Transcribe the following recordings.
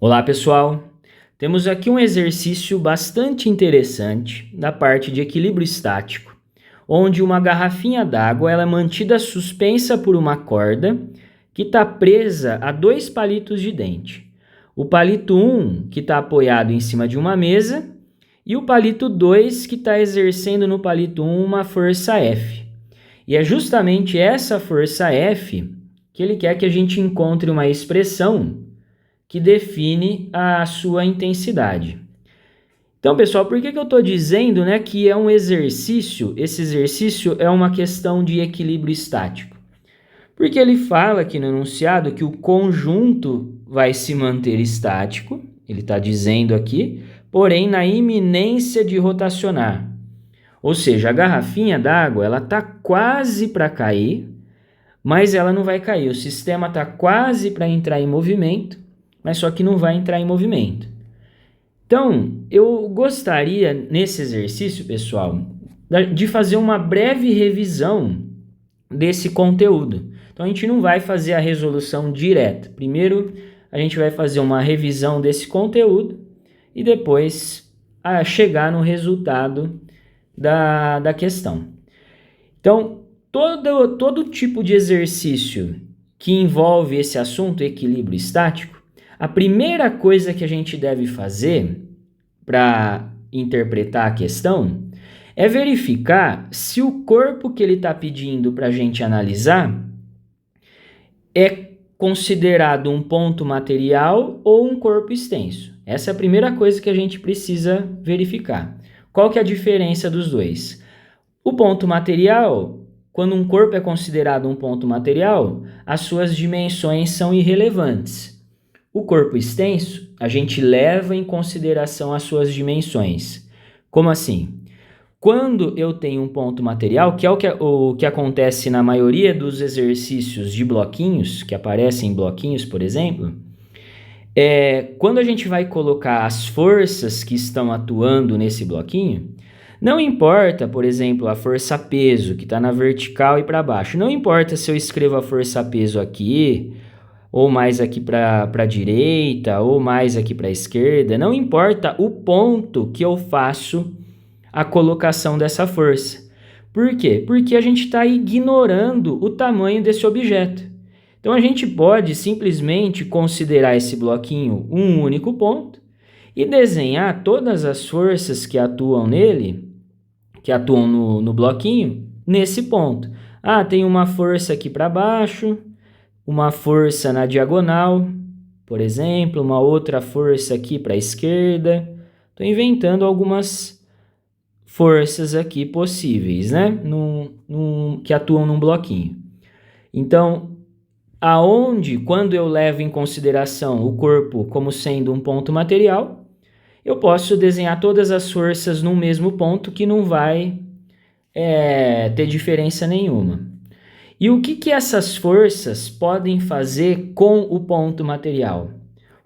Olá, pessoal! Temos aqui um exercício bastante interessante da parte de equilíbrio estático, onde uma garrafinha d'água ela é mantida suspensa por uma corda que está presa a dois palitos de dente. O palito 1, que está apoiado em cima de uma mesa, e o palito 2, que está exercendo no palito 1 uma força F. E é justamente essa força F que ele quer que a gente encontre uma expressão que define a sua intensidade. Então, pessoal, por que eu estou dizendo que é um exercício? Esse exercício é uma questão de equilíbrio estático. Porque ele fala aqui no enunciado que o conjunto vai se manter estático, ele está dizendo aqui, porém na iminência de rotacionar. Ou seja, a garrafinha d'água ela está quase para cair, mas ela não vai cair. O sistema está quase para entrar em movimento, mas só que não vai entrar em movimento. Então, eu gostaria, nesse exercício, pessoal, de fazer uma breve revisão desse conteúdo. Então, a gente não vai fazer a resolução direta. Primeiro, a gente vai fazer uma revisão desse conteúdo e depois chegar no resultado da questão. Então, todo tipo de exercício que envolve esse assunto, equilíbrio estático, a primeira coisa que a gente deve fazer para interpretar a questão é verificar se o corpo que ele está pedindo para a gente analisar é considerado um ponto material ou um corpo extenso. Essa é a primeira coisa que a gente precisa verificar. Qual que é a diferença dos dois? O ponto material, quando um corpo é considerado um ponto material, as suas dimensões são irrelevantes. O corpo extenso, a gente leva em consideração as suas dimensões. Como assim? Quando eu tenho um ponto material, que é o que acontece na maioria dos exercícios de bloquinhos, que aparecem em bloquinhos, por exemplo, quando a gente vai colocar as forças que estão atuando nesse bloquinho, não importa, por exemplo, a força peso, que está na vertical e para baixo. Não importa se eu escrevo a força peso aqui, ou mais aqui para a direita, ou mais aqui para a esquerda. Não importa o ponto que eu faço a colocação dessa força. Por quê? Porque a gente está ignorando o tamanho desse objeto. Então, a gente pode simplesmente considerar esse bloquinho um único ponto e desenhar todas as forças que atuam nele, que atuam no bloquinho, nesse ponto. Tem uma força aqui para baixo, uma força na diagonal, por exemplo, uma outra força aqui para a esquerda. Estou inventando algumas forças aqui possíveis, né? Que atuam num bloquinho. Então, quando eu levo em consideração o corpo como sendo um ponto material, eu posso desenhar todas as forças no mesmo ponto que não vai ter diferença nenhuma. E o que essas forças podem fazer com o ponto material?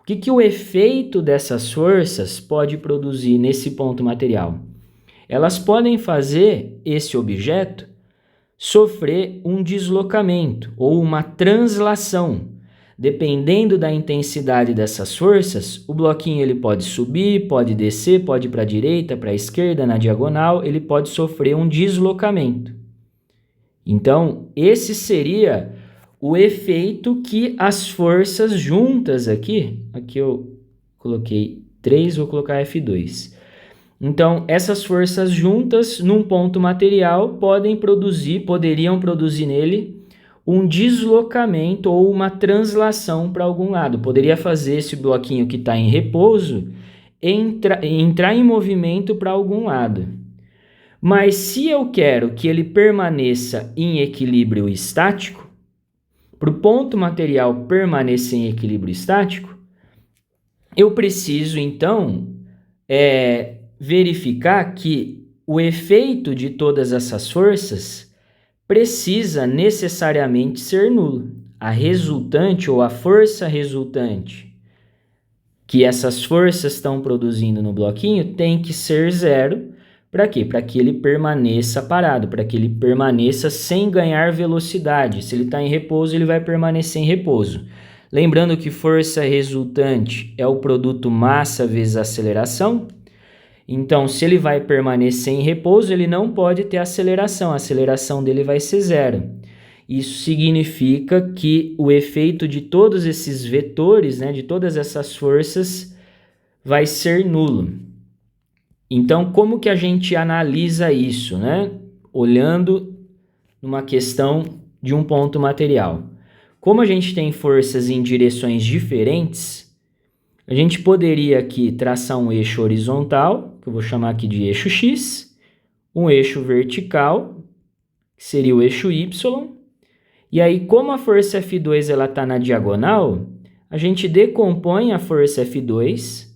O que o efeito dessas forças pode produzir nesse ponto material? Elas podem fazer esse objeto sofrer um deslocamento ou uma translação. Dependendo da intensidade dessas forças, o bloquinho ele pode subir, pode descer, pode ir para a direita, para a esquerda, na diagonal, ele pode sofrer um deslocamento. Então, esse seria o efeito que as forças juntas aqui eu coloquei 3, vou colocar F2. Então, essas forças juntas num ponto material poderiam produzir nele um deslocamento ou uma translação para algum lado. Poderia fazer esse bloquinho que está em repouso entrar em movimento para algum lado. Mas se eu quero que ele permaneça em equilíbrio estático, para o ponto material permanecer em equilíbrio estático, eu preciso então verificar que o efeito de todas essas forças precisa necessariamente ser nulo. A resultante ou a força resultante que essas forças estão produzindo no bloquinho tem que ser zero. Para quê? Para que ele permaneça parado, para que ele permaneça sem ganhar velocidade. Se ele está em repouso, ele vai permanecer em repouso. Lembrando que força resultante é o produto massa vezes aceleração. Então, se ele vai permanecer em repouso, ele não pode ter aceleração. A aceleração dele vai ser zero. Isso significa que o efeito de todos esses vetores, né, de todas essas forças, vai ser nulo. Então, como que a gente analisa isso, né? Olhando numa questão de um ponto material. Como a gente tem forças em direções diferentes, a gente poderia aqui traçar um eixo horizontal, que eu vou chamar aqui de eixo X, um eixo vertical, que seria o eixo Y, e aí como a força F2 está na diagonal, a gente decompõe a força F2,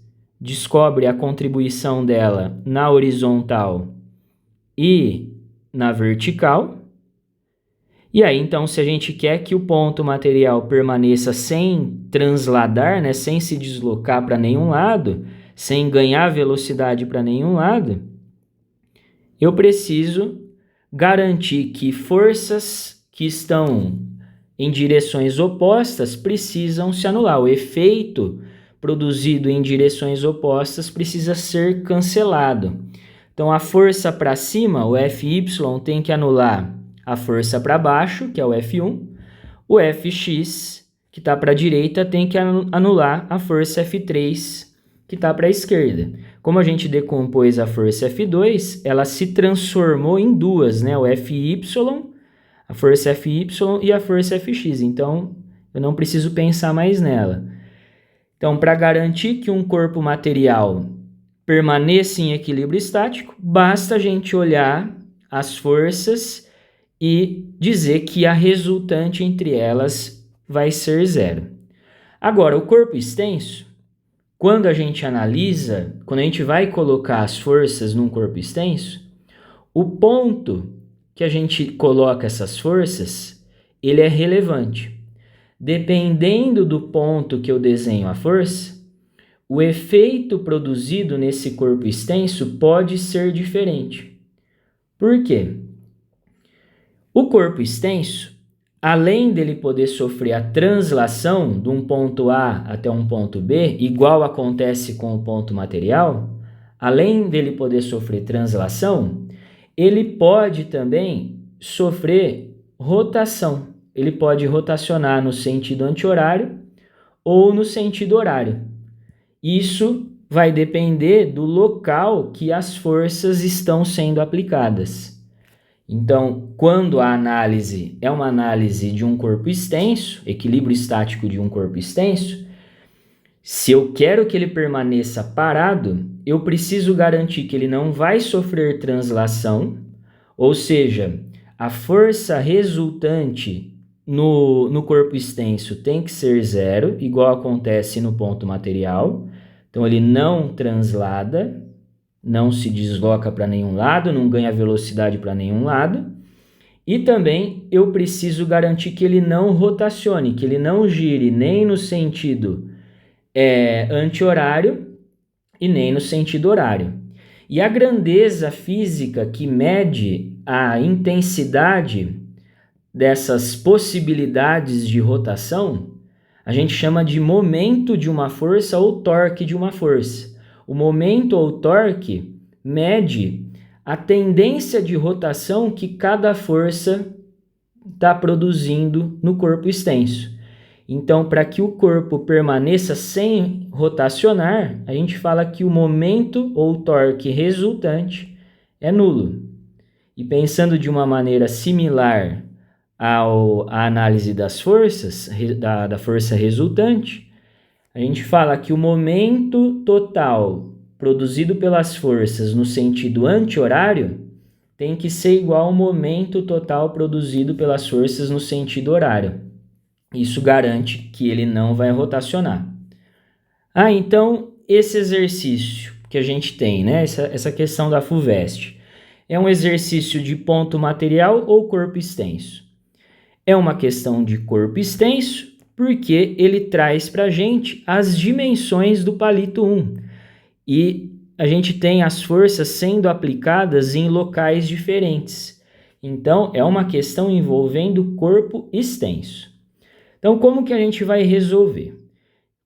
descobre a contribuição dela na horizontal e na vertical. E aí, então, se a gente quer que o ponto material permaneça sem transladar, né, sem se deslocar para nenhum lado, sem ganhar velocidade para nenhum lado, eu preciso garantir que forças que estão em direções opostas precisam se anular. O efeito produzido em direções opostas precisa ser cancelado. Então, a força para cima, o Fy, tem que anular a força para baixo, que é o F1, o Fx, que está para a direita, tem que anular a força F3, que está para a esquerda. Como a gente decompôs a força F2, ela se transformou em duas, né? O Fy, a força Fy e a força Fx. Então, eu não preciso pensar mais nela. Então, para garantir que um corpo material permaneça em equilíbrio estático, basta a gente olhar as forças e dizer que a resultante entre elas vai ser zero. Agora, o corpo extenso, quando a gente analisa, quando a gente vai colocar as forças num corpo extenso, o ponto que a gente coloca essas forças, ele é relevante. Dependendo do ponto que eu desenho a força, o efeito produzido nesse corpo extenso pode ser diferente. Por quê? O corpo extenso, além dele poder sofrer a translação de um ponto A até um ponto B, igual acontece com o ponto material, além dele poder sofrer translação, ele pode também sofrer rotação. Ele pode rotacionar no sentido anti-horário ou no sentido horário. Isso vai depender do local que as forças estão sendo aplicadas. Então, quando a análise é uma análise de um corpo extenso, equilíbrio estático de um corpo extenso, se eu quero que ele permaneça parado, eu preciso garantir que ele não vai sofrer translação, ou seja, a força resultante no corpo extenso tem que ser zero, igual acontece no ponto material. Então, ele não translada, não se desloca para nenhum lado, não ganha velocidade para nenhum lado. E também eu preciso garantir que ele não rotacione, que ele não gire nem no sentido anti-horário e nem no sentido horário. E a grandeza física que mede a intensidade dessas possibilidades de rotação, a gente chama de momento de uma força ou torque de uma força. O momento ou torque mede a tendência de rotação que cada força está produzindo no corpo extenso. Então, para que o corpo permaneça sem rotacionar, a gente fala que o momento ou torque resultante é nulo. E pensando de uma maneira similar à análise das forças, da força resultante, a gente fala que o momento total produzido pelas forças no sentido anti-horário tem que ser igual ao momento total produzido pelas forças no sentido horário. Isso garante que ele não vai rotacionar. Então, esse exercício que a gente tem, né? Essa questão da FUVEST, é um exercício de ponto material ou corpo extenso? É uma questão de corpo extenso porque ele traz para a gente as dimensões do palito 1. E a gente tem as forças sendo aplicadas em locais diferentes. Então, é uma questão envolvendo corpo extenso. Então, como que a gente vai resolver?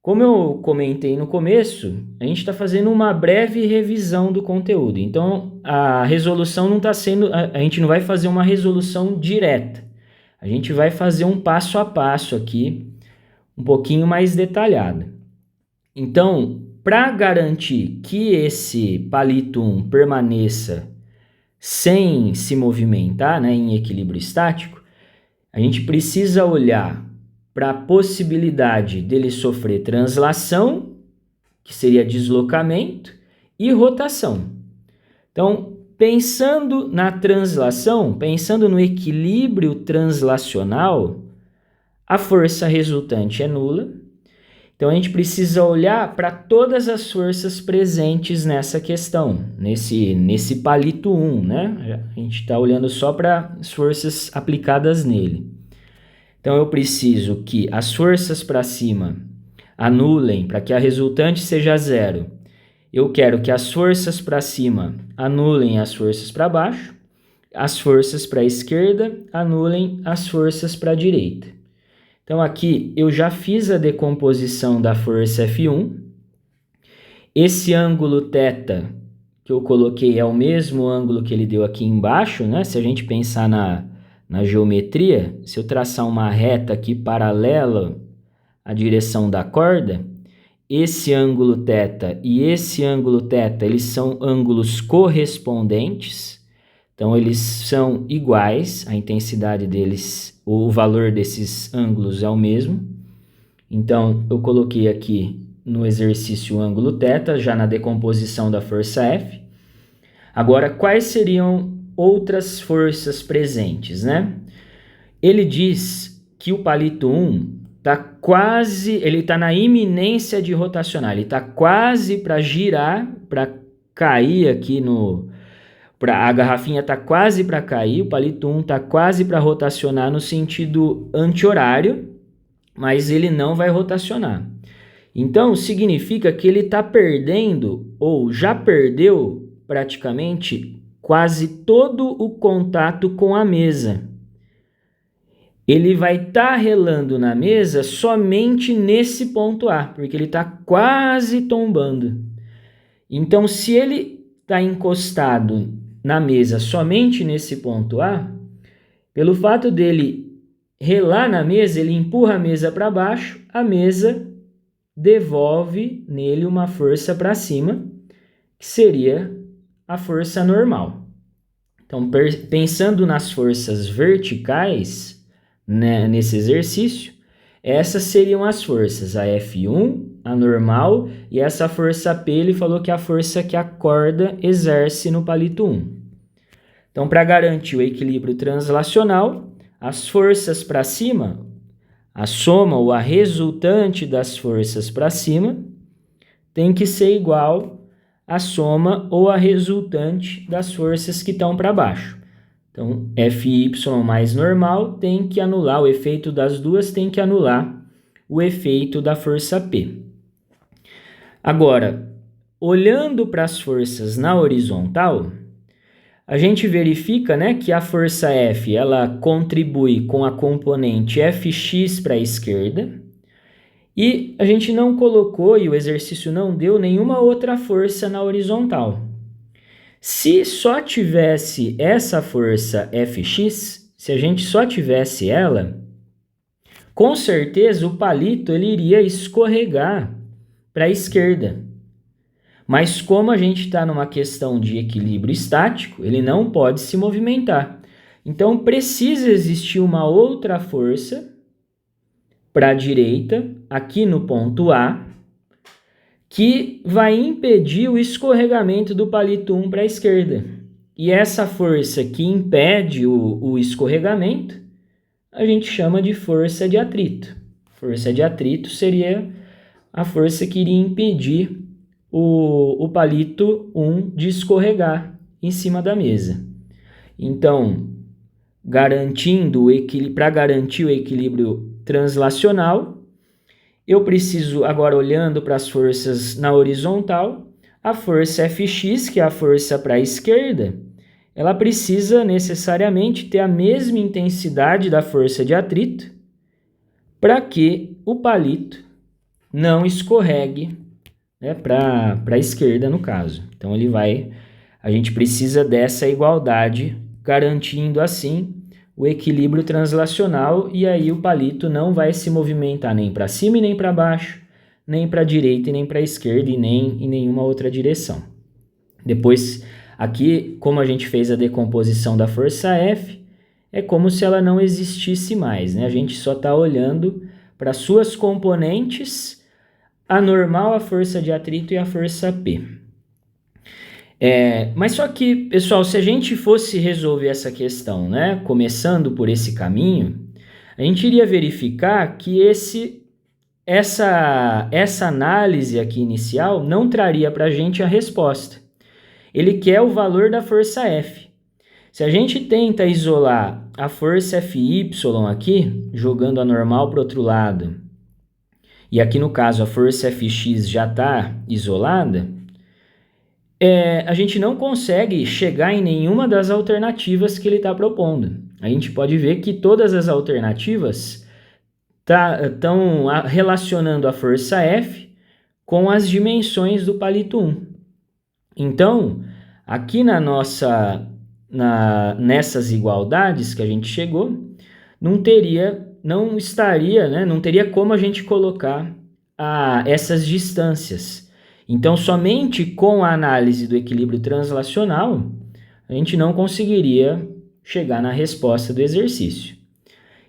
Como eu comentei no começo, a gente está fazendo uma breve revisão do conteúdo. Então, a resolução não está sendo... A gente não vai fazer uma resolução direta. A gente vai fazer um passo a passo aqui, um pouquinho mais detalhado. Então, para garantir que esse palito 1 permaneça sem se movimentar, né, em equilíbrio estático, a gente precisa olhar para a possibilidade dele sofrer translação, que seria deslocamento, e rotação. Então, pensando na translação, pensando no equilíbrio translacional, a força resultante é nula. Então, a gente precisa olhar para todas as forças presentes nessa questão, nesse palito 1, né? A gente está olhando só para as forças aplicadas nele. Então, eu preciso que as forças para cima anulem para que a resultante seja zero. Eu quero que as forças para cima anulem as forças para baixo, as forças para a esquerda anulem as forças para a direita. Então, aqui eu já fiz a decomposição da força F1. Esse ângulo θ que eu coloquei é o mesmo ângulo que ele deu aqui embaixo, né? Se a gente pensar na geometria, se eu traçar uma reta aqui paralela à direção da corda, esse ângulo θ e esse ângulo θ, eles são ângulos correspondentes, então eles são iguais, a intensidade deles, o valor desses ângulos é o mesmo. Então, eu coloquei aqui no exercício o ângulo θ, já na decomposição da força F. Agora, quais seriam outras forças presentes, né? Ele diz que o palito 1 ele está na iminência de rotacionar, ele está quase para girar, para cair aqui a garrafinha está quase para cair, o palito 1 está quase para rotacionar no sentido anti-horário, mas ele não vai rotacionar. Então, significa que ele está perdendo, ou já perdeu praticamente quase todo o contato com a mesa. Ele vai estar relando na mesa somente nesse ponto A, porque ele está quase tombando. Então, se ele está encostado na mesa somente nesse ponto A, pelo fato dele relar na mesa, ele empurra a mesa para baixo, a mesa devolve nele uma força para cima, que seria a força normal. Então, pensando nas forças verticais, né, nesse exercício, essas seriam as forças, a F1, a normal, e essa força P, ele falou que é a força que a corda exerce no palito 1. Então, para garantir o equilíbrio translacional, as forças para cima, a soma ou a resultante das forças para cima, tem que ser igual a soma ou a resultante das forças que estão para baixo. Então, Fy mais normal tem que anular, o efeito das duas tem que anular o efeito da força P. Agora, olhando para as forças na horizontal, a gente verifica, né, que a força F ela contribui com a componente Fx para a esquerda, e a gente não colocou, e o exercício não deu, nenhuma outra força na horizontal. Se só tivesse essa força Fx, se a gente só tivesse ela, com certeza o palito ele iria escorregar para a esquerda. Mas como a gente está numa questão de equilíbrio estático, ele não pode se movimentar. Então precisa existir uma outra força para a direita, aqui no ponto A, que vai impedir o escorregamento do palito 1 para a esquerda. E essa força que impede o escorregamento, a gente chama de força de atrito. Força de atrito seria a força que iria impedir o palito 1 de escorregar em cima da mesa. Então, para garantir o equilíbrio translacional, eu preciso, agora olhando para as forças na horizontal, a força Fx, que é a força para a esquerda, ela precisa necessariamente ter a mesma intensidade da força de atrito para que o palito não escorregue, né, para a esquerda no caso. Então a gente precisa dessa igualdade, garantindo assim o equilíbrio translacional, e aí o palito não vai se movimentar nem para cima e nem para baixo, nem para a direita e nem para a esquerda e nem em nenhuma outra direção. Depois, aqui, como a gente fez a decomposição da força F, é como se ela não existisse mais, né? A gente só está olhando para suas componentes, a normal, a força de atrito e a força P. Mas só que, pessoal, se a gente fosse resolver essa questão, né, começando por esse caminho, a gente iria verificar que essa análise aqui inicial não traria para a gente a resposta. Ele quer o valor da força F. Se a gente tenta isolar a força Fy aqui, jogando a normal para o outro lado, e aqui no caso a força Fx já está isolada, a gente não consegue chegar em nenhuma das alternativas que ele está propondo. A gente pode ver que todas as alternativas estão relacionando a força F com as dimensões do palito 1. Então, aqui nessas igualdades que a gente chegou, não teria como a gente colocar essas distâncias. Então, somente com a análise do equilíbrio translacional, a gente não conseguiria chegar na resposta do exercício.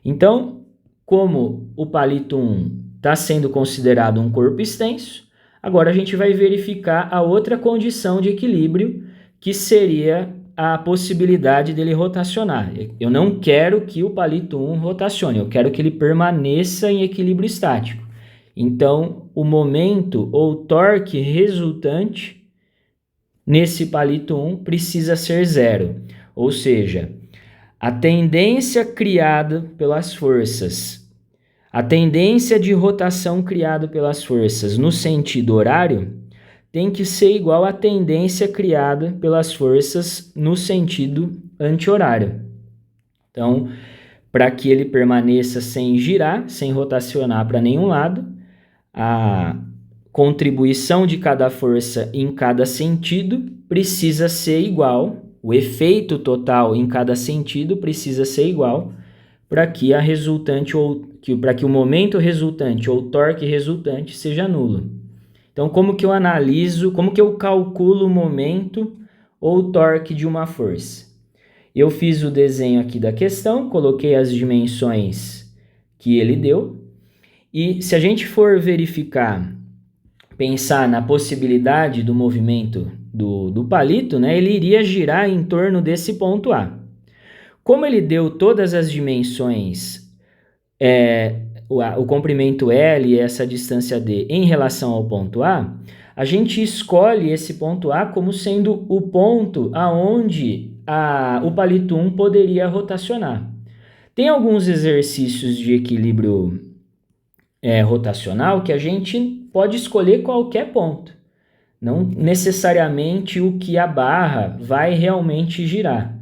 Então, como o palito 1 está sendo considerado um corpo extenso, agora a gente vai verificar a outra condição de equilíbrio, que seria a possibilidade dele rotacionar. Eu não quero que o palito 1 rotacione, eu quero que ele permaneça em equilíbrio estático. Então, o momento ou torque resultante nesse palito 1 precisa ser zero. Ou seja, a tendência criada pelas forças, a tendência de rotação criada pelas forças no sentido horário tem que ser igual à tendência criada pelas forças no sentido anti-horário. Então, para que ele permaneça sem girar, sem rotacionar para nenhum lado, a contribuição de cada força em cada sentido precisa ser igual, o efeito total em cada sentido precisa ser igual para que para que o momento resultante ou torque resultante seja nulo. Então, como que eu calculo o momento ou torque de uma força? Eu fiz o desenho aqui da questão, coloquei as dimensões que ele deu, e se a gente for pensar na possibilidade do movimento do palito, né, ele iria girar em torno desse ponto A. Como ele deu todas as dimensões, o comprimento L e essa distância D em relação ao ponto A, a gente escolhe esse ponto A como sendo o ponto aonde o palito 1 poderia rotacionar. Tem alguns exercícios de equilíbrio rotacional que a gente pode escolher qualquer ponto. Não necessariamente o que a barra vai realmente girar.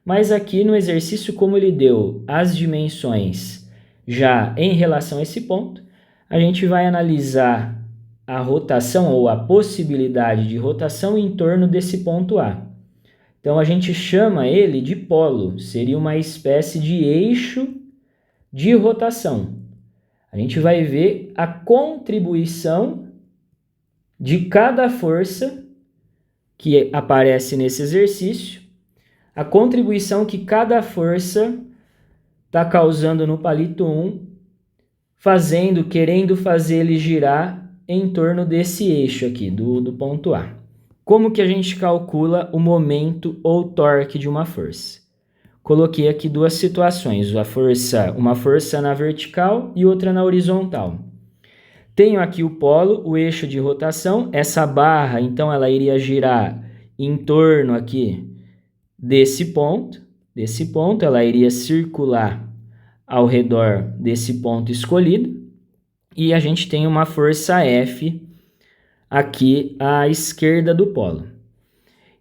Mas aqui no exercício, como ele deu as dimensões já em relação a esse ponto, a gente vai analisar a rotação ou a possibilidade de rotação em torno desse ponto A. Então a gente chama ele de polo, seria uma espécie de eixo de rotação. A gente vai ver a contribuição de cada força que aparece nesse exercício, a contribuição que cada força está causando no palito 1, querendo fazer ele girar em torno desse eixo aqui, do ponto A. Como que a gente calcula o momento ou torque de uma força? Coloquei aqui duas situações, uma força na vertical e outra na horizontal. Tenho aqui o polo, o eixo de rotação, essa barra, então, ela iria girar em torno aqui desse ponto, ela iria circular ao redor desse ponto escolhido, e a gente tem uma força F aqui à esquerda do polo.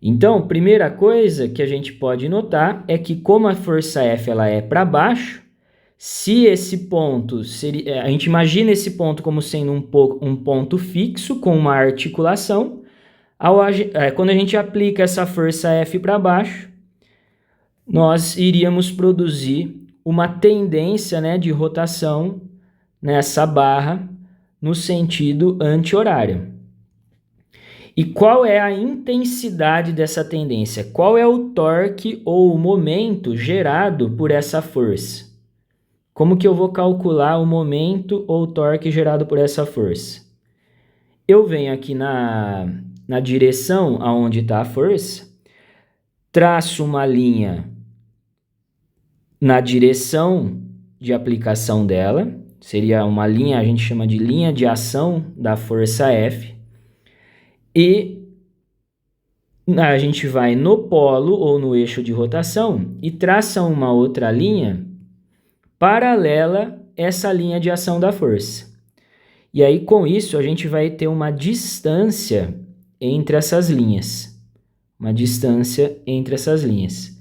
Então, primeira coisa que a gente pode notar é que como a força F ela é para baixo, Se esse ponto seria, a gente imagina esse ponto como sendo um ponto fixo com uma articulação, quando a gente aplica essa força F para baixo, nós iríamos produzir uma tendência, né, de rotação nessa barra no sentido anti-horário. E qual é a intensidade dessa tendência? Qual é o torque ou o momento gerado por essa força? Como que eu vou calcular o momento ou torque gerado por essa força? Eu venho aqui na direção aonde está a força, traço uma linha na direção de aplicação dela, seria uma linha, a gente chama de linha de ação da força F, e a gente vai no polo ou no eixo de rotação e traça uma outra linha paralela a essa linha de ação da força. E aí, com isso, a gente vai ter uma distância entre essas linhas. Uma distância entre essas linhas.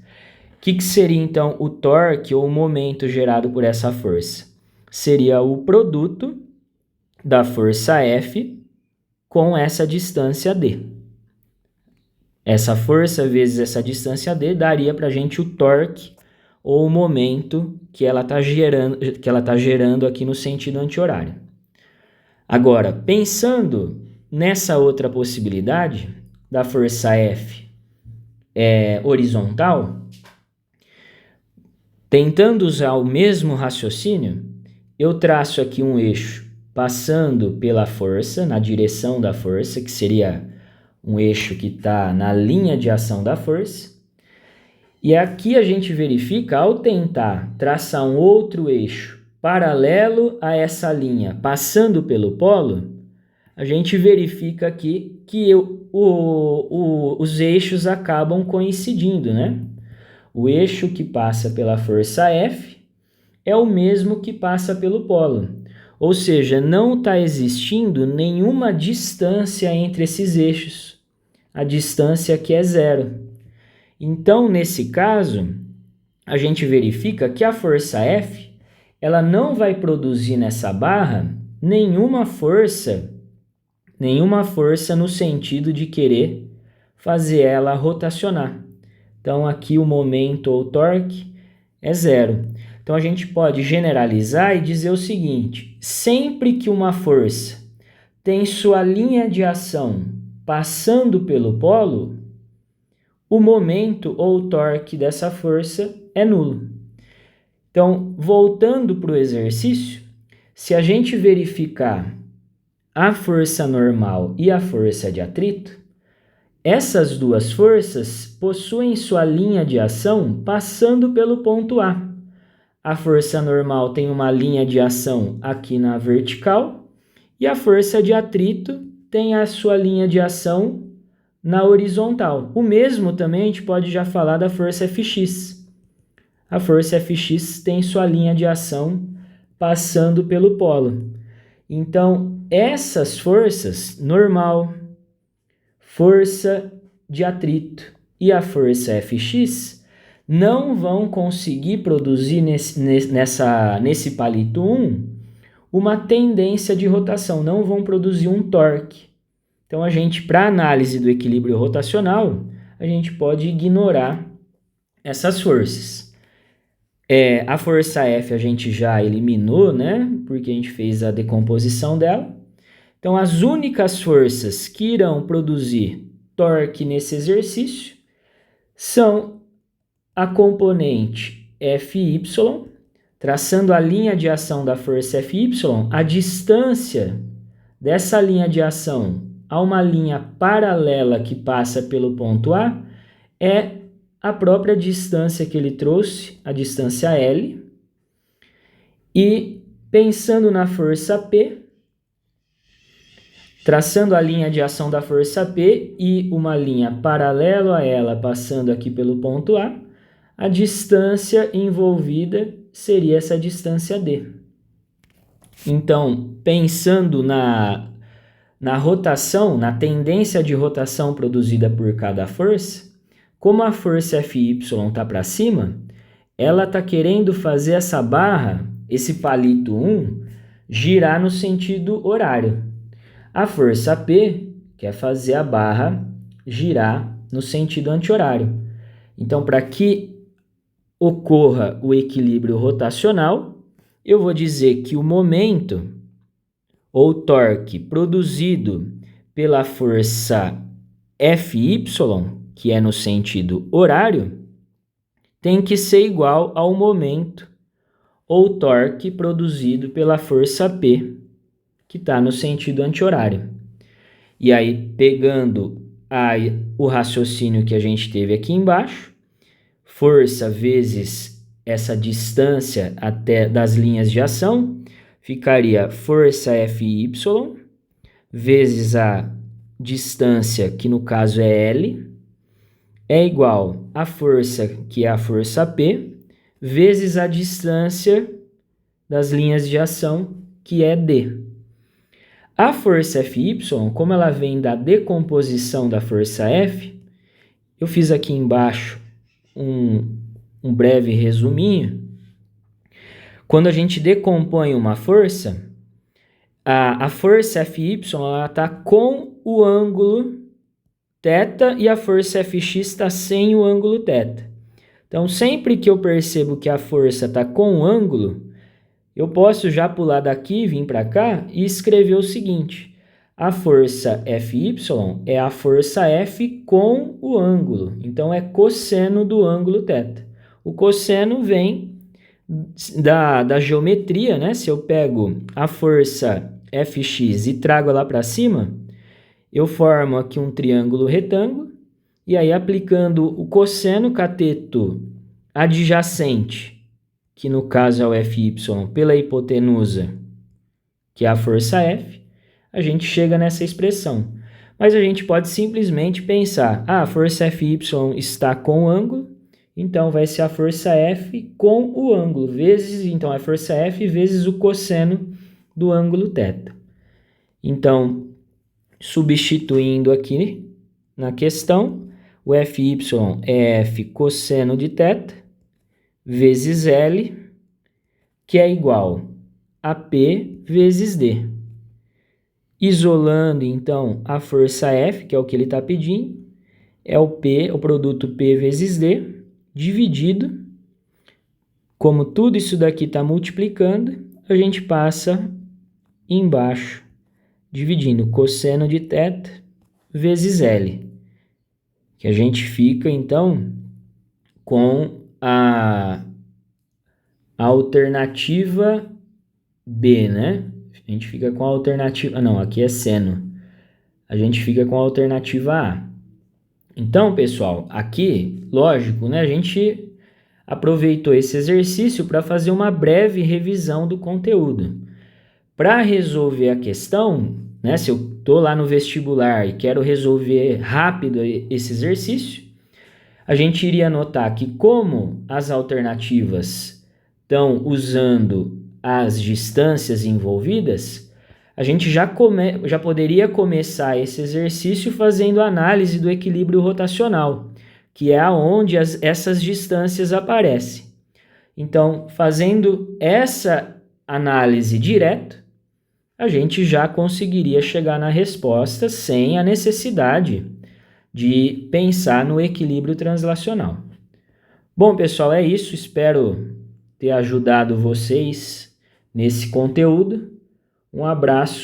O que seria, então, o torque ou o momento gerado por essa força? Seria o produto da força F com essa distância D. Essa força vezes essa distância D daria para a gente o torque ou o momento que ela está gerando aqui no sentido anti-horário. Agora, pensando nessa outra possibilidade da força F horizontal, tentando usar o mesmo raciocínio, eu traço aqui um eixo passando pela força, na direção da força, que seria um eixo que está na linha de ação da força. E aqui a gente verifica, ao tentar traçar um outro eixo paralelo a essa linha, passando pelo polo, a gente verifica aqui que os eixos acabam coincidindo, né? O eixo que passa pela força F é o mesmo que passa pelo polo. Ou seja, não está existindo nenhuma distância entre esses eixos. A distância aqui é zero. Então, nesse caso, a gente verifica que a força F ela não vai produzir nessa barra nenhuma força no sentido de querer fazer ela rotacionar. Então, aqui o momento ou torque é zero. Então, a gente pode generalizar e dizer o seguinte: sempre que uma força tem sua linha de ação passando pelo polo, o momento ou torque dessa força é nulo. Então, voltando para o exercício, se a gente verificar a força normal e a força de atrito, essas duas forças possuem sua linha de ação passando pelo ponto A. A força normal tem uma linha de ação aqui na vertical e a força de atrito tem a sua linha de ação na horizontal. O mesmo também a gente pode já falar da força Fx. A força Fx tem sua linha de ação passando pelo polo. Então, essas forças, normal, força de atrito e a força Fx, não vão conseguir produzir nesse palito 1 uma tendência de rotação, não vão produzir um torque. Então, para análise do equilíbrio rotacional, a gente pode ignorar essas forças. A força F a gente já eliminou, né? Porque a gente fez a decomposição dela. Então, as únicas forças que irão produzir torque nesse exercício são a componente Fy, traçando a linha de ação da força Fy, a distância dessa linha de ação a uma linha paralela que passa pelo ponto A é a própria distância que ele trouxe, a distância L. E pensando na força P, traçando a linha de ação da força P e uma linha paralela a ela passando aqui pelo ponto a distância envolvida seria essa distância D. Então, pensando na rotação, na tendência de rotação produzida por cada força, como a força Fy está para cima, ela está querendo fazer essa barra, esse palito 1, girar no sentido horário. A força P quer fazer a barra girar no sentido anti-horário. Então, para que ocorra o equilíbrio rotacional, eu vou dizer que o momento ou torque produzido pela força Fy, que é no sentido horário, tem que ser igual ao momento ou torque produzido pela força P, que está no sentido anti-horário. E aí, pegando o raciocínio que a gente teve aqui embaixo, força vezes essa distância até das linhas de ação, ficaria força Fy vezes a distância, que no caso é L, é igual a força, que é a força P, vezes a distância das linhas de ação, que é D. A força Fy, como ela vem da decomposição da força F, eu fiz aqui embaixo um breve resuminho. Quando a gente decompõe uma força, a força Fy está com o ângulo θ e a força Fx está sem o ângulo θ. Então, sempre que eu percebo que a força está com o ângulo, eu posso já pular daqui, vir para cá e escrever o seguinte: a força Fy é a força F com o ângulo, então é cosseno do ângulo θ. O cosseno vem da geometria, né? Se eu pego a força Fx e trago ela para cima, eu formo aqui um triângulo retângulo, e aí aplicando o cosseno cateto adjacente, que no caso é o Fy, pela hipotenusa, que é a força F, a gente chega nessa expressão. Mas a gente pode simplesmente pensar, a força Fy está com o ângulo, então vai ser a força F com o ângulo, vezes, então a força F vezes o cosseno do ângulo θ. Então, substituindo aqui na questão, o Fy é F cosseno de θ vezes L, que é igual a P vezes D. Isolando, então, a força F, que é o que ele está pedindo, é o P, o produto P vezes D, dividido. Como tudo isso daqui está multiplicando, a gente passa embaixo, dividindo cosseno de θ vezes L, que a gente fica, então, com a alternativa B, né? A gente fica com a alternativa... não, aqui é seno. A gente fica com a alternativa A. Então, pessoal, aqui, lógico, né? A gente aproveitou esse exercício para fazer uma breve revisão do conteúdo. Para resolver a questão, né? Se eu estou lá no vestibular e quero resolver rápido esse exercício, a gente iria notar que como as alternativas estão usando as distâncias envolvidas, a gente já poderia começar esse exercício fazendo análise do equilíbrio rotacional, que é onde essas distâncias aparecem. Então, fazendo essa análise direto, a gente já conseguiria chegar na resposta sem a necessidade de pensar no equilíbrio translacional. Bom, pessoal, é isso. Espero ter ajudado vocês nesse conteúdo. Um abraço.